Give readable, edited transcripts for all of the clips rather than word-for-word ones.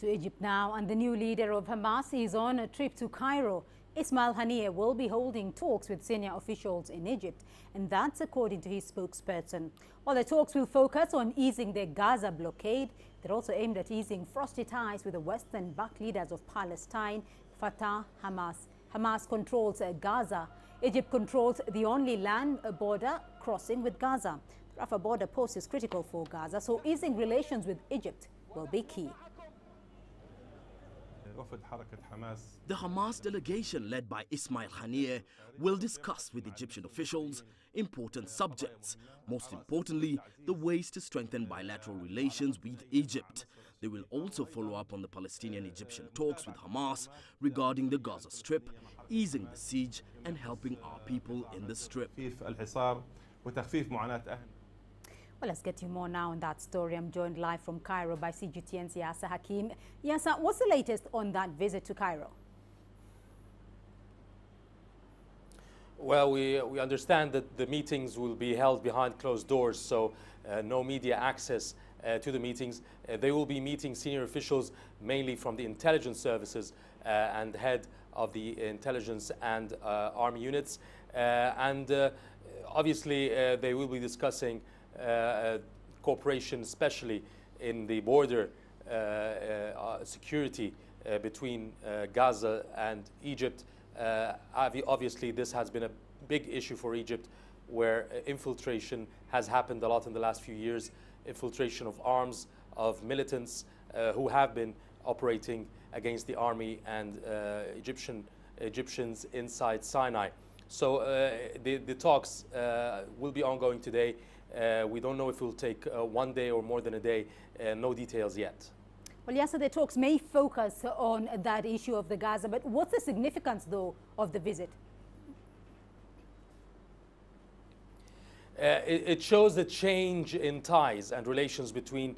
To Egypt now, and the new leader of Hamas is on a trip to Cairo. Ismail Haniye will be holding talks with senior officials in Egypt, and that's according to his spokesperson. While the talks will focus on easing the Gaza blockade, they're also aimed at easing frosty ties with the Western-backed leaders of Palestine, Fatah, Hamas. Hamas controls Gaza. Egypt controls the only land border crossing with Gaza. The Rafah border post is critical for Gaza, so easing relations with Egypt will be key. The Hamas delegation led by Ismail Haniye will discuss with Egyptian officials important subjects, most importantly, the ways to strengthen bilateral relations with Egypt. They will also follow up on the Palestinian-Egyptian talks with Hamas regarding the Gaza Strip, easing the siege and helping our people in the Strip. Well, let's get you more now on that story. I'm joined live from Cairo by CGTN's Yasser Hakim. Yasser, what's the latest on that visit to Cairo? Well, we understand that the meetings will be held behind closed doors, so no media access to the meetings. They will be meeting senior officials, mainly from the intelligence services and head of the intelligence and army units. Obviously, they will be discussing cooperation, especially in the border security between Gaza and Egypt. Obviously, this has been a big issue for Egypt, where infiltration has happened a lot in the last few years, infiltration of arms, of militants who have been operating against the army and Egyptians inside Sinai. So the talks will be ongoing today. We don't know if it will take 1 day or more than a day, no details yet. Well, yes, so the talks may focus on that issue of the Gaza, but what's the significance, though, of the visit? It shows the change in ties and relations between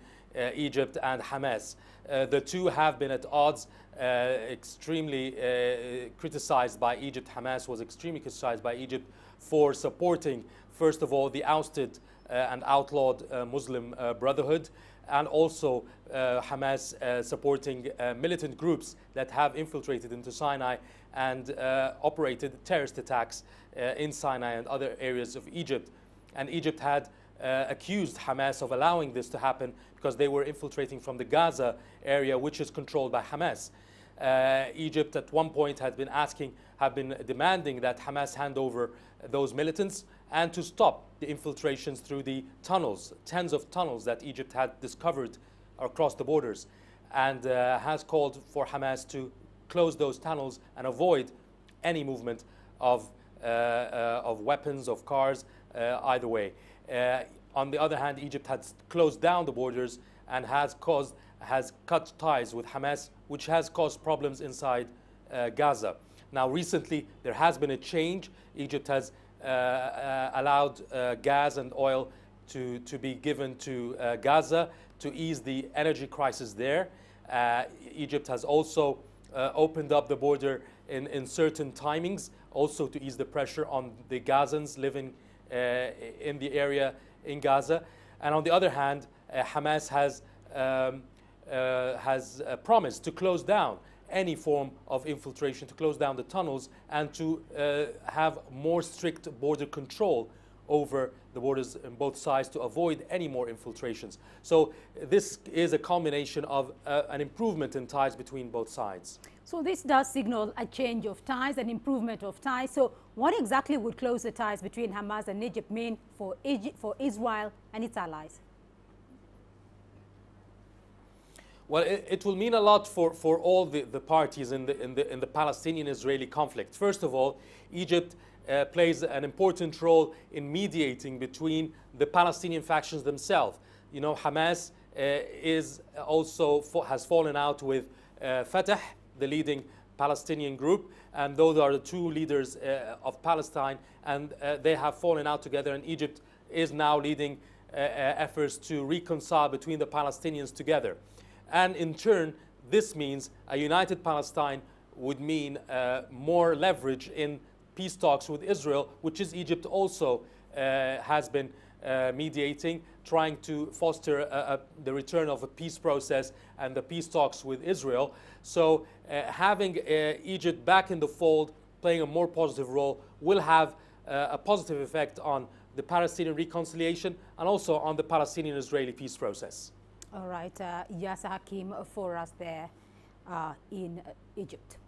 Egypt and Hamas. The two have been at odds, extremely criticized by Egypt. Hamas was extremely criticized by Egypt for supporting, first of all, the ousted and outlawed Muslim Brotherhood, and also Hamas supporting militant groups that have infiltrated into Sinai and operated terrorist attacks in Sinai and other areas of Egypt. And Egypt had accused Hamas of allowing this to happen because they were infiltrating from the Gaza area, which is controlled by Hamas. Egypt at one point have been demanding that Hamas hand over those militants and to stop the infiltrations through the tunnels, tens of tunnels that Egypt had discovered across the borders, and has called for Hamas to close those tunnels and avoid any movement of weapons, of cars, either way. On the other hand, Egypt has closed down the borders and has cut ties with Hamas, which has caused problems inside Gaza. Now, recently, there has been a change. Egypt has allowed gas and oil to be given to Gaza to ease the energy crisis there. Egypt has also opened up the border in certain timings, also to ease the pressure on the Gazans living in the area in Gaza. And on the other hand, Hamas has promised to close down any form of infiltration, to close down the tunnels, and to have more strict border control over the borders on both sides to avoid any more infiltrations. So this is a combination of an improvement in ties between both sides. So this does signal a change of ties, an improvement of ties. So what exactly would close the ties between Hamas and Egypt mean for Israel and its allies? Well, it will mean a lot for all the parties in the Palestinian-Israeli conflict. First of all, Egypt plays an important role in mediating between the Palestinian factions themselves. You know, Hamas has fallen out with Fatah, the leading Palestinian group, and those are the two leaders of Palestine, and they have fallen out together, and Egypt is now leading efforts to reconcile between the Palestinians together. And in turn, this means a united Palestine would mean more leverage in peace talks with Israel, which is Egypt also has been mediating, trying to foster the return of a peace process and the peace talks with Israel. So having Egypt back in the fold, playing a more positive role, will have a positive effect on the Palestinian reconciliation and also on the Palestinian-Israeli peace process. All right, Yasser Hakim for us there in Egypt.